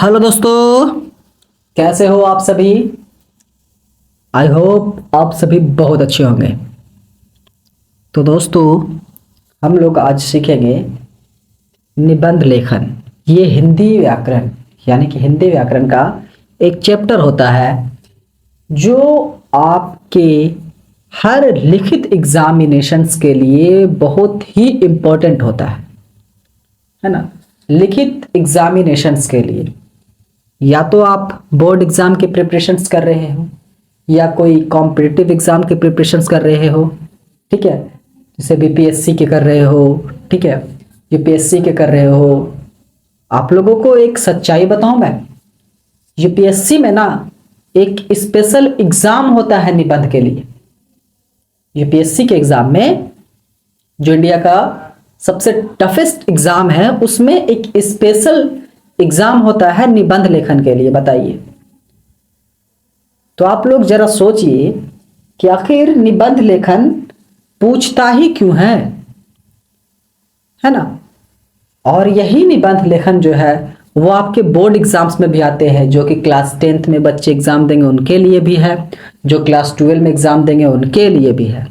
Hello दोस्तों, कैसे हो आप सभी। आई होप आप सभी बहुत अच्छे होंगे। तो दोस्तों, हम लोग आज सीखेंगे निबंध लेखन। ये हिंदी व्याकरण यानी कि हिंदी व्याकरण का एक चैप्टर होता है जो आपके हर लिखित एग्जामिनेशंस के लिए बहुत ही इम्पोर्टेंट होता है ना। लिखित एग्जामिनेशंस के लिए या तो आप बोर्ड एग्जाम की प्रिपरेशंस कर रहे हो या कोई कॉम्पिटिटिव एग्जाम की प्रिपरेशंस कर रहे हो, ठीक है। जैसे बीपीएससी के कर रहे हो, ठीक है, यूपीएससी के कर रहे हो। आप लोगों को एक सच्चाई बताऊं मैं, यूपीएससी में ना एक स्पेशल एग्जाम होता है निबंध के लिए। यूपीएससी के एग्जाम में, जो इंडिया का सबसे टफेस्ट एग्जाम है, उसमें एक स्पेशल एग्जाम होता है निबंध लेखन के लिए। बताइए, तो आप लोग जरा सोचिए कि आखिर निबंध लेखन पूछता ही क्यों है ना। और यही निबंध लेखन जो है वो आपके बोर्ड एग्जाम्स में भी आते हैं, जो कि क्लास 10th में बच्चे एग्जाम देंगे उनके लिए भी है, जो क्लास 12 में एग्जाम देंगे उनके लिए भी है।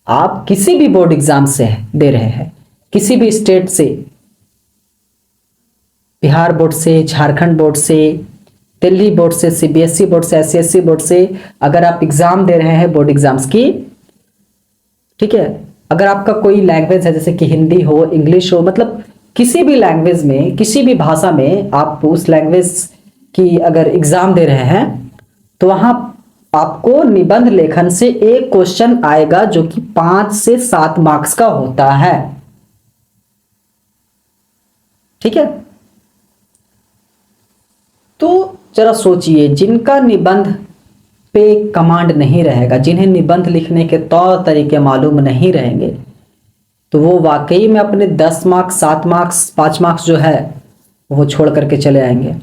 आप किसी भी बोर्ड एग्जाम से दे रहे हैं, किसी भी स्टेट से, बिहार बोर्ड से, झारखंड बोर्ड से, दिल्ली बोर्ड से, सीबीएसई बोर्ड से, एससीएससी बोर्ड से, अगर आप एग्जाम दे रहे हैं बोर्ड एग्जाम्स की, ठीक है। अगर आपका कोई लैंग्वेज है, जैसे कि हिंदी हो, इंग्लिश हो, मतलब किसी भी लैंग्वेज में, किसी भी भाषा में आप उस लैंग्वेज की अगर एग्जाम दे रहे हैं, तो वहां आपको निबंध लेखन से एक क्वेश्चन आएगा जो कि 5 से 7 मार्क्स का होता है, ठीक है। तो जरा सोचिए, जिनका निबंध पे कमांड नहीं रहेगा, जिन्हें निबंध लिखने के तौर तरीके मालूम नहीं रहेंगे, तो वो वाकई में अपने 10 मार्क्स, 7 मार्क्स, 5 मार्क्स जो है वो छोड़ करके चले आएंगे।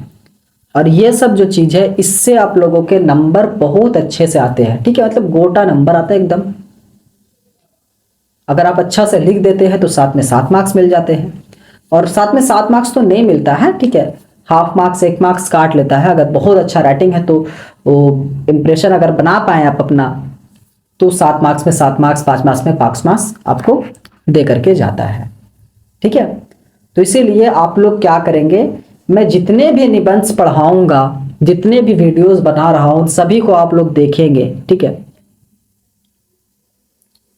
और ये सब जो चीज़ है, इससे आप लोगों के नंबर बहुत अच्छे से आते हैं, ठीक है। मतलब गोटा नंबर आता है एकदम। अगर आप अच्छा से लिख देते हैं तो साथ में 7 मार्क्स मिल जाते हैं, और साथ में 7 मार्क्स तो नहीं मिलता है, ठीक है। हाफ मार्क्स, 1 मार्क्स काट लेता है। अगर बहुत अच्छा राइटिंग है तो वो इम्प्रेशन अगर बना पाए आप अपना, तो 7 मार्क्स में 7 मार्क्स, 5 मार्क्स में 5 मार्क्स आपको दे करके जाता है, ठीक है। तो इसीलिए आप लोग क्या करेंगे, मैं जितने भी निबंध पढ़ाऊंगा, जितने भी वीडियोस बना रहा हूं, सभी को आप लोग देखेंगे, ठीक है।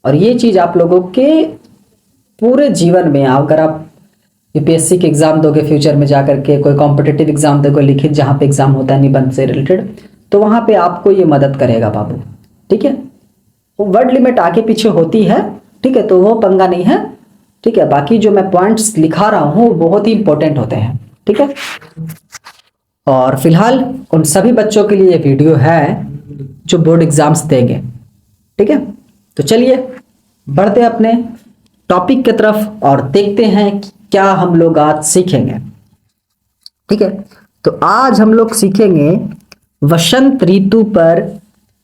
और ये चीज आप लोगों के पूरे जीवन में, अगर आप यूपीएससी के एग्जाम दोगे फ्यूचर में जाकर के, कोई कॉम्पिटिटिव एग्जाम दोगे लिखित, जहां पे एग्जाम होता है निबंध से रिलेटेड, तो वहां पे आपको ये मदद करेगा बाबू, ठीक है। वर्ड लिमिट आगे पीछे होती है, ठीक है, तो वो पंगा नहीं है, ठीक है। बाकी जो मैं पॉइंट्स लिखा रहा हूं बहुत ही इंपॉर्टेंट होते हैं, ठीक है। और फिलहाल उन सभी बच्चों के लिए ये वीडियो है जो बोर्ड एग्जाम्स देंगे, ठीक है। तो चलिए बढ़ते हैं अपने टॉपिक की तरफ और देखते हैं कि क्या हम लोग आज सीखेंगे, ठीक है। तो आज हम लोग सीखेंगे वसंत ऋतु पर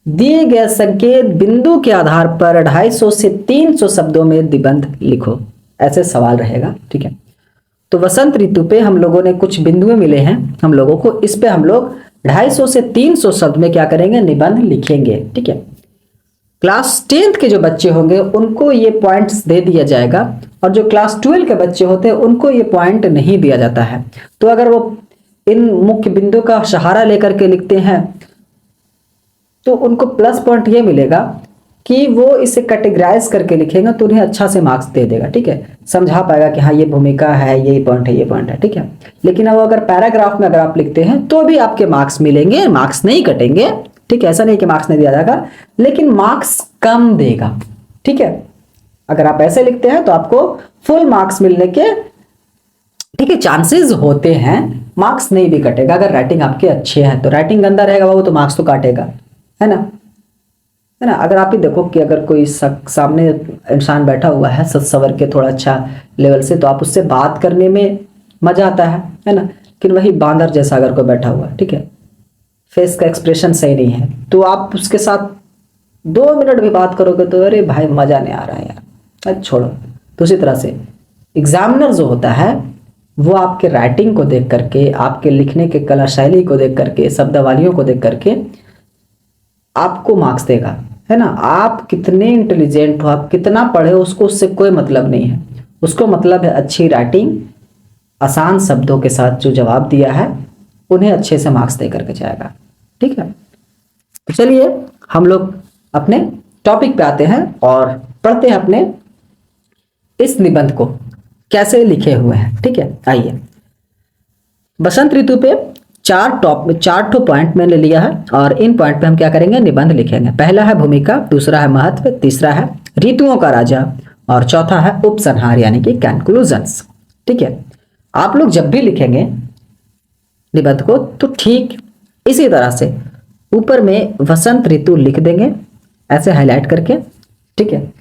दिए गए संकेत बिंदु के आधार पर 250 से 300 शब्दों में निबंध लिखो, ऐसे सवाल रहेगा, ठीक है। तो वसंत ऋतु पे हम लोगों ने कुछ बिंदुएं मिले हैं हम लोगों को, इस पे हम लोग 250 से 300 शब्द में क्या करेंगे, निबंध लिखेंगे, ठीक है। क्लास 10th के जो बच्चे होंगे उनको ये पॉइंट्स दे दिया जाएगा, और जो क्लास 12 के बच्चे होते हैं उनको ये पॉइंट नहीं दिया जाता है। तो अगर वो इन मुख्य बिंदु का सहारा लेकर के लिखते हैं तो उनको प्लस पॉइंट ये मिलेगा कि वो इसे कैटेगराइज करके लिखेंगे, तो उन्हें अच्छा से मार्क्स दे देगा, ठीक है। समझा पाएगा कि हाँ ये भूमिका है, ये पॉइंट है, ये पॉइंट है, ठीक है। लेकिन अब अगर पैराग्राफ में अगर आप लिखते हैं तो भी आपके मार्क्स मिलेंगे, मार्क्स नहीं कटेंगे, ठीक है। ऐसा नहीं कि मार्क्स नहीं दिया जाएगा, लेकिन मार्क्स कम देगा, ठीक है। अगर आप ऐसे लिखते हैं तो आपको फुल मार्क्स मिलने के, ठीक है, चांसेस होते हैं, मार्क्स नहीं भी कटेगा। अगर राइटिंग आपके अच्छे हैं तो, राइटिंग गंदा रहेगा वो तो मार्क्स तो काटेगा, है ना, है ना। अगर आप ही देखो कि अगर कोई सामने इंसान बैठा हुआ है सज सवर के थोड़ा अच्छा लेवल से, तो आप उससे बात करने में मजा आता है ना। लेकिन वही बांदर जैसा अगर कोई बैठा हुआ है, ठीक है, फेस का एक्सप्रेशन सही नहीं है, तो आप उसके साथ 2 मिनट भी बात करोगे तो अरे भाई मजा नहीं आ रहा है यार, छोड़ो। तो उसी तरह से एग्जामिनर जो होता है वो आपके राइटिंग को देख करके, आपके लिखने के कला शैली को देख करके, शब्दावलियों को देख करके आपको मार्क्स देगा, है ना। आप कितने इंटेलिजेंट हो, आप कितना पढ़े हो, उसको उससे कोई मतलब नहीं है। उसको मतलब है अच्छी राइटिंग, आसान शब्दों के साथ जो जवाब दिया है उन्हें अच्छे से मार्क्स दे करके जाएगा। ठीक है, तो चलिए हम लोग अपने टॉपिक पे आते हैं और पढ़ते हैं अपने इस निबंध को कैसे लिखे हुए हैं। ठीक है, आइए। बसंत ऋतु पे चार ठो पॉइंट मैंने लिया है और इन पॉइंट पे हम क्या करेंगे, निबंध लिखेंगे। पहला है भूमिका, दूसरा है महत्व, तीसरा है ऋतुओं का राजा और चौथा है उपसंहार यानी कि कंक्लूजन्स। ठीक है, आप लोग जब भी लिखेंगे निबंध को तो ठीक इसी तरह से ऊपर में वसंत ऋतु लिख देंगे ऐसे हाईलाइट करके। ठीक है,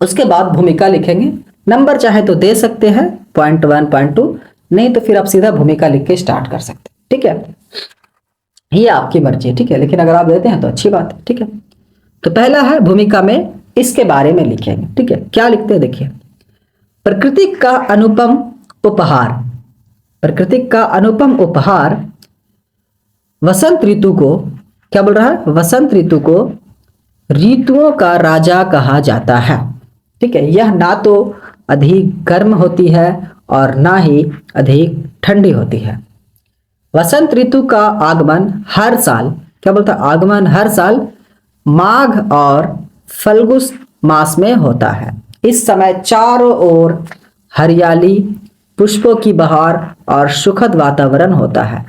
उसके बाद भूमिका लिखेंगे। नंबर चाहे तो दे सकते हैं, पॉइंट 1, पॉइंट 2, नहीं तो फिर आप सीधा भूमिका लिख के स्टार्ट कर सकते हैं। ठीक है, ये आपकी मर्जी है। ठीक है, लेकिन अगर आप देते हैं तो अच्छी बात है। ठीक है, तो पहला है भूमिका में इसके बारे में लिखेंगे। ठीक है, क्या लिखते हैं देखिए। प्रकृति का अनुपम उपहार, प्रकृति का अनुपम उपहार वसंत ऋतु को, क्या बोल रहा है, वसंत ऋतु को ऋतुओं का राजा कहा जाता है। ठीक है, यह ना तो अधिक गर्म होती है और ना ही अधिक ठंडी होती है। वसंत ऋतु का आगमन हर साल, क्या बोलता है, आगमन हर साल माघ और फल्गुन मास में होता है। इस समय चारों ओर हरियाली, पुष्पों की बहार और सुखद वातावरण होता है।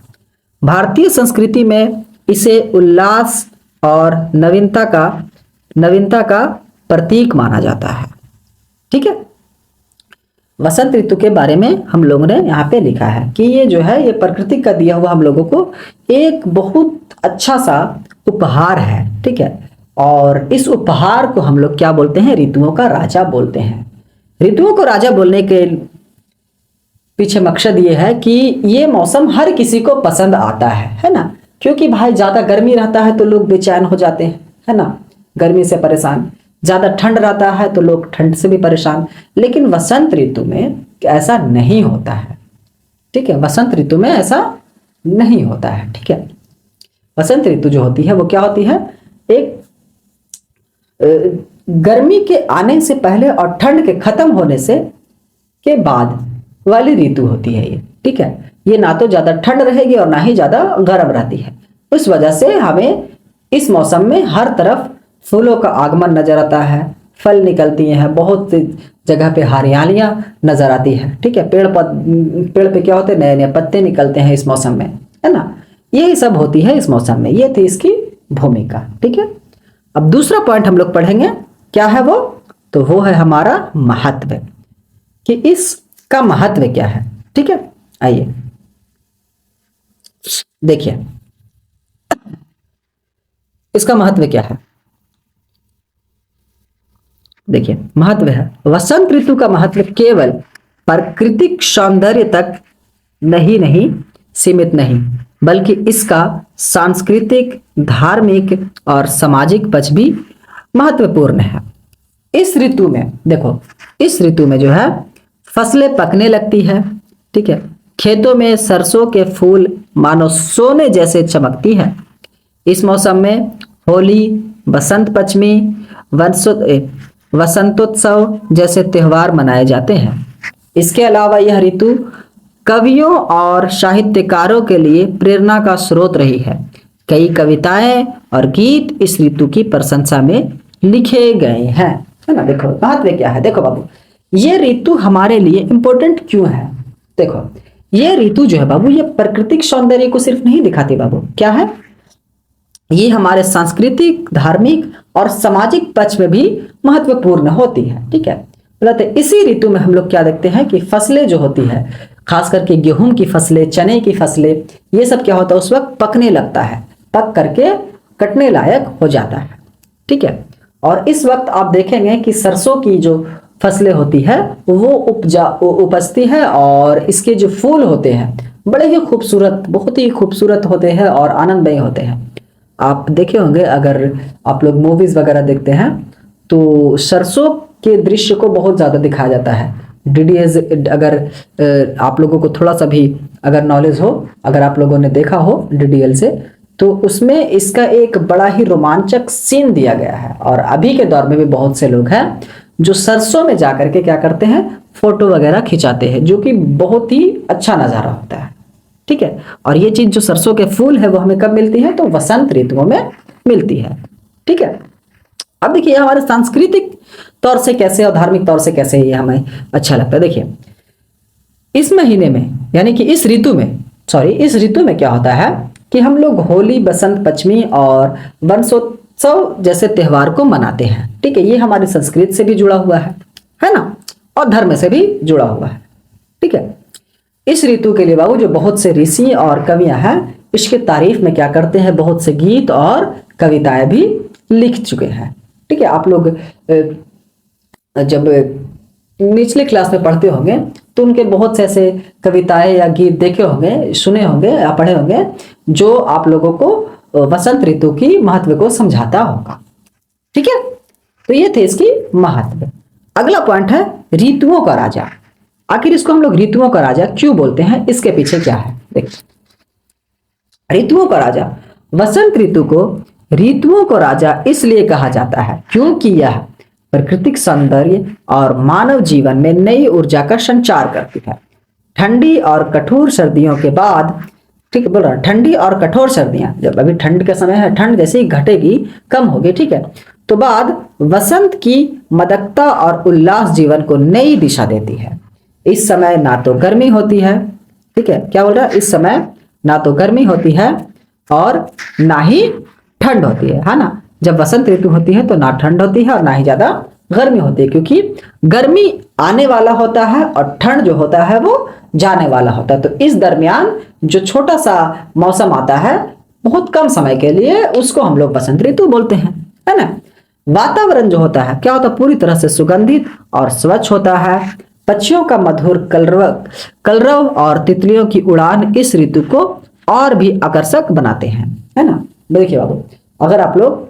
भारतीय संस्कृति में इसे उल्लास और नवीनता का प्रतीक माना जाता है। ठीक है, वसंत ऋतु के बारे में हम लोगों ने यहाँ पे लिखा है कि ये जो है ये प्रकृति का दिया हुआ हम लोगों को एक बहुत अच्छा सा उपहार है। ठीक है, और इस उपहार को हम लोग क्या बोलते हैं, ऋतुओं का राजा बोलते हैं। ऋतुओं को राजा बोलने के पीछे मकसद ये है कि ये मौसम हर किसी को पसंद आता है ना। क्योंकि भाई ज्यादा गर्मी रहता है तो लोग बेचैन हो जाते हैं, है ना, गर्मी से परेशान। ज्यादा ठंड रहता है तो लोग ठंड से भी परेशान। लेकिन वसंत ऋतु में ऐसा नहीं होता है। ठीक है, वसंत ऋतु में ऐसा नहीं होता है। ठीक है, वसंत ऋतु जो होती है वो क्या होती है, एक गर्मी के आने से पहले और ठंड के खत्म होने से के बाद वाली ऋतु होती है ये। ठीक है, ये ना तो ज्यादा ठंड रहेगी और ना ही ज्यादा गर्म रहती है। उस वजह से हमें इस मौसम में हर तरफ फूलों का आगमन नजर आता है, फल निकलती हैं, बहुत सी जगह पे हरियालियां नजर आती है। ठीक है, पेड़ पे क्या होते हैं, नए नए पत्ते निकलते हैं इस मौसम में, है ना। यही सब होती है इस मौसम में। ये थी इसकी भूमिका। ठीक है, अब दूसरा पॉइंट हम लोग पढ़ेंगे, क्या है वो, तो वो है हमारा महत्व, कि इसका महत्व क्या है। ठीक है, आइए देखिए इसका महत्व क्या है। देखिए, महत्व है, वसंत ऋतु का महत्व केवल प्राकृतिक सौंदर्य तक नहीं सीमित नहीं, बल्कि इसका सांस्कृतिक, धार्मिक और सामाजिक पक्ष भी महत्वपूर्ण है। इस ऋतु में देखो, इस ऋतु में जो है फसलें पकने लगती है। ठीक है, खेतों में सरसों के फूल मानो सोने जैसे चमकती है। इस मौसम में होली, बसंत पंचमी, वसंतोत्सव जैसे त्योहार मनाए जाते हैं। इसके अलावा यह ऋतु कवियों और साहित्यकारों के लिए प्रेरणा का स्रोत रही है। कई कविताएं और गीत इस ऋतु की प्रशंसा में लिखे गए हैं, है ना। देखो महत्व क्या है, देखो बाबू, ये ऋतु हमारे लिए इंपॉर्टेंट क्यों है। देखो, ये ऋतु जो है बाबू, ये प्राकृतिक सौंदर्य को सिर्फ नहीं दिखाती बाबू, क्या है, ये हमारे सांस्कृतिक, धार्मिक और सामाजिक पक्ष में भी महत्वपूर्ण होती है। ठीक है, इसी ऋतु में हम लोग क्या देखते हैं कि फसलें जो होती है, खास करके गेहूं की फसलें, चने की फसलें, ये सब क्या होता है, उस वक्त पकने लगता है, पक करके कटने लायक हो जाता है। ठीक है, और इस वक्त आप देखेंगे कि सरसों की जो फसलें होती है वो उपजती है और इसके जो फूल होते हैं बड़े ही खूबसूरत, बहुत ही खूबसूरत होते हैं और आनंदमय होते हैं। आप देखे होंगे, अगर आप लोग मूवीज वगैरह देखते हैं तो सरसों के दृश्य को बहुत ज्यादा दिखाया जाता है, डीडीएस अगर आप लोगों को थोड़ा सा भी अगर नॉलेज हो, अगर आप लोगों ने देखा हो डीडीएल से, तो उसमें इसका एक बड़ा ही रोमांचक सीन दिया गया है। और अभी के दौर में भी बहुत से लोग हैं जो सरसों में जाकर के क्या करते हैं, फोटो वगैरह खिंचाते हैं, जो कि बहुत ही अच्छा नज़ारा होता है। ठीक है, और ये चीज जो सरसों के फूल है वो हमें कब मिलती है, तो वसंत ऋतुओं में मिलती है। ठीक है, अब देखिए हमारे सांस्कृतिक तौर से कैसे और धार्मिक तौर से कैसे ये हमें अच्छा लगता है। देखिए इस महीने में, यानी कि इस ऋतु में, इस ऋतु में क्या होता है कि हम लोग होली, बसंत पंचमी और वंशोत्सव जैसे त्योहार को मनाते हैं। ठीक है, ये हमारी संस्कृति से भी जुड़ा हुआ है ना, और धर्म से भी जुड़ा हुआ है। ठीक है, इस ऋतु के लिए बाबू जो बहुत से ऋषि और कवियां हैं, इसके तारीफ में क्या करते हैं, बहुत से गीत और कविताएं भी लिख चुके हैं। ठीक है, आप लोग जब निचले क्लास में पढ़ते होंगे तो उनके बहुत से ऐसे कविताएं या गीत देखे होंगे, सुने होंगे या पढ़े होंगे, जो आप लोगों को वसंत ऋतु की महत्व को समझाता होगा। ठीक है, तो ये थे इसकी महत्व। अगला पॉइंट है ऋतुओं का राजा। आखिर इसको हम लोग ऋतुओं का राजा क्यों बोलते हैं, इसके पीछे क्या है देखिए। ऋतुओं का राजा, वसंत ऋतु को ऋतुओं का राजा इसलिए कहा जाता है क्योंकि यह प्राकृतिक सौंदर्य और मानव जीवन में नई ऊर्जा का संचार करती है। ठंडी और कठोर सर्दियों के बाद, ठीक है बोल रहा, ठंडी और कठोर सर्दियां, जब अभी ठंड का समय है, ठंड जैसे ही घटेगी, कम होगी, ठीक है, तो बाद वसंत की मदकता और उल्लास जीवन को नई दिशा देती है। इस समय ना तो गर्मी होती है, ठीक है, क्या बोल रहा है, इस समय ना तो गर्मी होती है और ना ही ठंड होती है ना। जब वसंत ऋतु होती है तो ना ठंड होती है और ना ही ज्यादा गर्मी होती है, क्योंकि गर्मी आने वाला होता है और ठंड जो होता है वो जाने वाला होता है। तो इस दरमियान जो छोटा सा मौसम आता है बहुत कम समय के लिए, उसको हम लोग वसंत ऋतु बोलते हैं, है ना। वातावरण जो होता है क्या होता है, पूरी तरह से सुगंधित और स्वच्छ होता है। पक्षियों का मधुर कलरव और तितलियों की उड़ान इस ऋतु को और भी आकर्षक बनाते हैं, है ना। देखिए बाबू, अगर आप लोग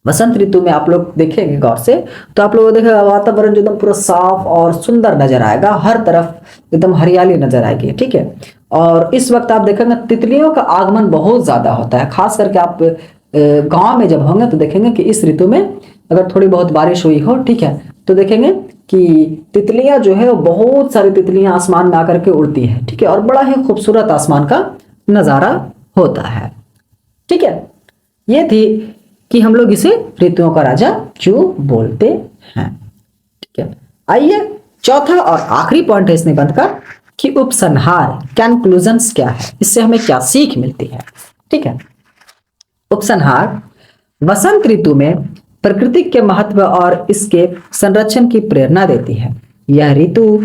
वसंत ऋतु में आप लोग देखेंगे गौर से, तो आप लोगों को देखेगा वातावरण जो एकदम पूरा साफ और सुंदर नजर आएगा, हर तरफ एकदम हरियाली नजर आएगी, ठीक है। और इस वक्त आप देखेंगे तितलियों का आगमन बहुत ज्यादा होता है, खास करके आप गांव में जब होंगे तो देखेंगे कि इस ऋतु में अगर थोड़ी बहुत बारिश हुई हो, ठीक है, तो देखेंगे कि तितलियां जो है वो बहुत सारी तितलियां आसमान में आकर के उड़ती है, ठीक है, और बड़ा ही खूबसूरत आसमान का नजारा होता है, ठीक है। ये थी कि हम लोग इसे ऋतुओं का राजा क्यों बोलते हैं, ठीक है। आइए चौथा और आखिरी पॉइंट है इस निबंध का कि उपसंहार, कंक्लूजन्स क्या है, इससे हमें क्या सीख मिलती है, ठीक है। उपसंहार, वसंत ऋतु में प्रकृति के महत्व और इसके संरक्षण की प्रेरणा देती है। यह ऋतु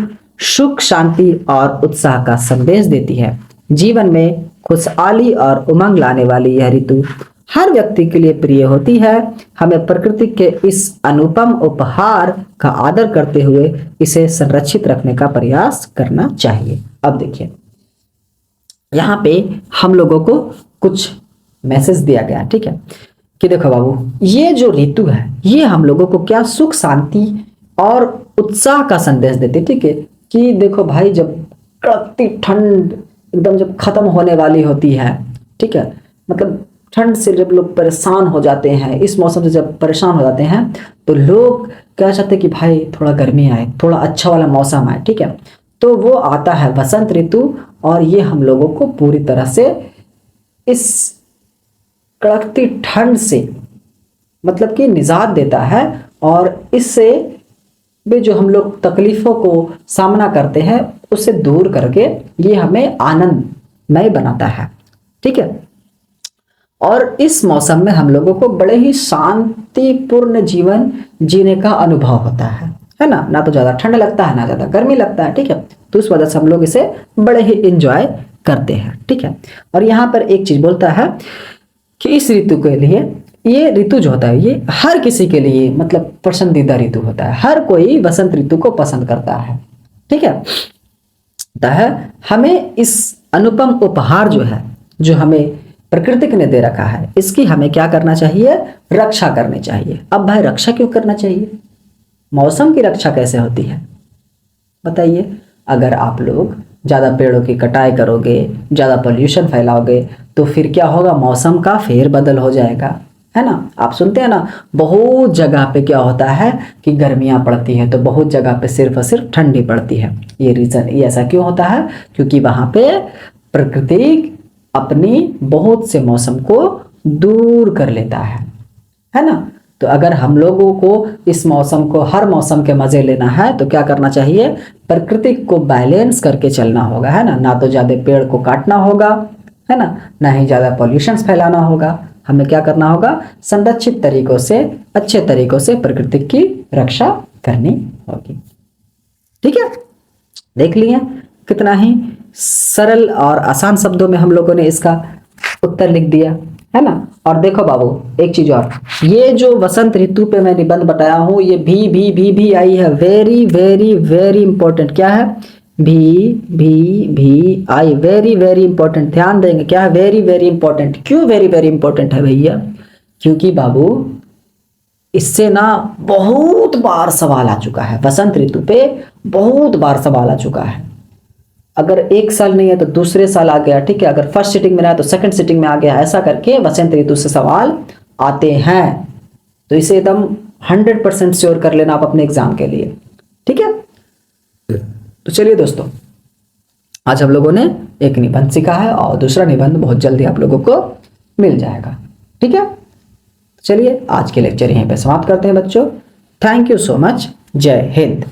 सुख, शांति और उत्साह का संदेश देती है। जीवन में खुशहाली और उमंग लाने वाली यह ऋतु हर व्यक्ति के लिए प्रिय होती है। हमें प्रकृति के इस अनुपम उपहार का आदर करते हुए इसे संरक्षित रखने का प्रयास करना चाहिए। अब देखिए यहाँ पे हम लोगों को कुछ मैसेज दिया गया, ठीक है, कि देखो बाबू, ये जो ऋतु है ये हम लोगों को क्या सुख, शांति और उत्साह का संदेश देती है, ठीक है। कि देखो भाई, जब कड़कती ठंड एकदम जब खत्म होने वाली होती है, ठीक है, मतलब ठंड से जब लोग परेशान हो जाते हैं, इस मौसम से जब परेशान हो जाते हैं, तो लोग क्या चाहते हैं कि भाई थोड़ा गर्मी आए, थोड़ा अच्छा वाला मौसम आए, ठीक है। तो वो आता है वसंत ऋतु और ये हम लोगों को पूरी तरह से इस कड़कती ठंड से मतलब कि निजात देता है, और इससे भी जो हम लोग तकलीफों को सामना करते हैं उससे दूर करके ये हमें आनंदमय बनाता है, ठीक है। और इस मौसम में हम लोगों को बड़े ही शांतिपूर्ण जीवन जीने का अनुभव होता है ना। ना तो ज्यादा ठंड लगता है ना ज्यादा गर्मी लगता है, ठीक है। तो उस वजह से हम लोग इसे बड़े ही एंजॉय करते हैं, ठीक है। और यहाँ पर एक चीज बोलता है कि इस ऋतु के लिए, ये ऋतु जो होता है ये हर किसी के लिए मतलब पसंदीदा ऋतु होता है। हर कोई वसंत ऋतु को पसंद करता है, ठीक है। हमें इस अनुपम उपहार जो है, जो हमें प्रकृति ने दे रखा है, इसकी हमें क्या करना चाहिए, रक्षा करनी चाहिए। अब भाई रक्षा क्यों करना चाहिए, मौसम की रक्षा कैसे होती है, बताइए, अगर आप लोग ज़्यादा पेड़ों की कटाई करोगे, ज़्यादा पोल्यूशन फैलाओगे, तो फिर क्या होगा, मौसम का फेरबदल हो जाएगा, है ना। आप सुनते हैं ना, बहुत जगह पे क्या होता है कि गर्मियाँ पड़ती है, तो बहुत जगह पे सिर्फ और सिर्फ ठंडी पड़ती है। ये रीज़न, ये ऐसा क्यों होता है, क्योंकि वहाँ पे प्रकृति अपनी बहुत से मौसम को दूर कर लेता है ना। तो अगर हम लोगों को इस मौसम को, हर मौसम के मज़े लेना है, तो क्या करना चाहिए, प्रकृति को बैलेंस करके चलना होगा, है ना तो ज़्यादा पेड़ को काटना होगा, है ना ही ज़्यादा पॉल्यूशन फैलाना होगा। हमें क्या करना होगा, संरक्षित तरीकों से, अच्छे तरीकों से प्रकृति की रक्षा करनी होगी। ठीक है, देख लिए कितना ही सरल और आसान शब्दों में हम लोगों ने इसका उत्तर लिख दिया, है ना। और देखो बाबू, एक चीज और, ये जो वसंत ऋतु पे मैं निबंध बताया हूं, ये भी आई है, वेरी वेरी वेरी इंपॉर्टेंट। क्या है, भी आई, वेरी वेरी इंपॉर्टेंट। ध्यान देंगे, क्या है, वेरी वेरी इंपॉर्टेंट। क्यों वेरी वेरी इंपॉर्टेंट है भैया, क्योंकि बाबू इससे ना बहुत बार सवाल आ चुका है, वसंत ऋतु पे बहुत बार सवाल आ चुका है। अगर एक साल नहीं है तो दूसरे साल आ गया, ठीक है, अगर फर्स्ट सिटिंग में ना है तो सेकंड सिटिंग में आ गया, ऐसा करके वसंत ऋतु से सवाल आते हैं। तो इसे एकदम 100% श्योर कर लेना आप अपने एग्जाम के लिए, ठीक है। तो चलिए दोस्तों, आज हम लोगों ने एक निबंध सीखा है और दूसरा निबंध बहुत जल्दी आप लोगों को मिल जाएगा, ठीक है। चलिए आज के लेक्चर यहीं पे समाप्त करते हैं बच्चों। थैंक यू सो मच, जय हिंद।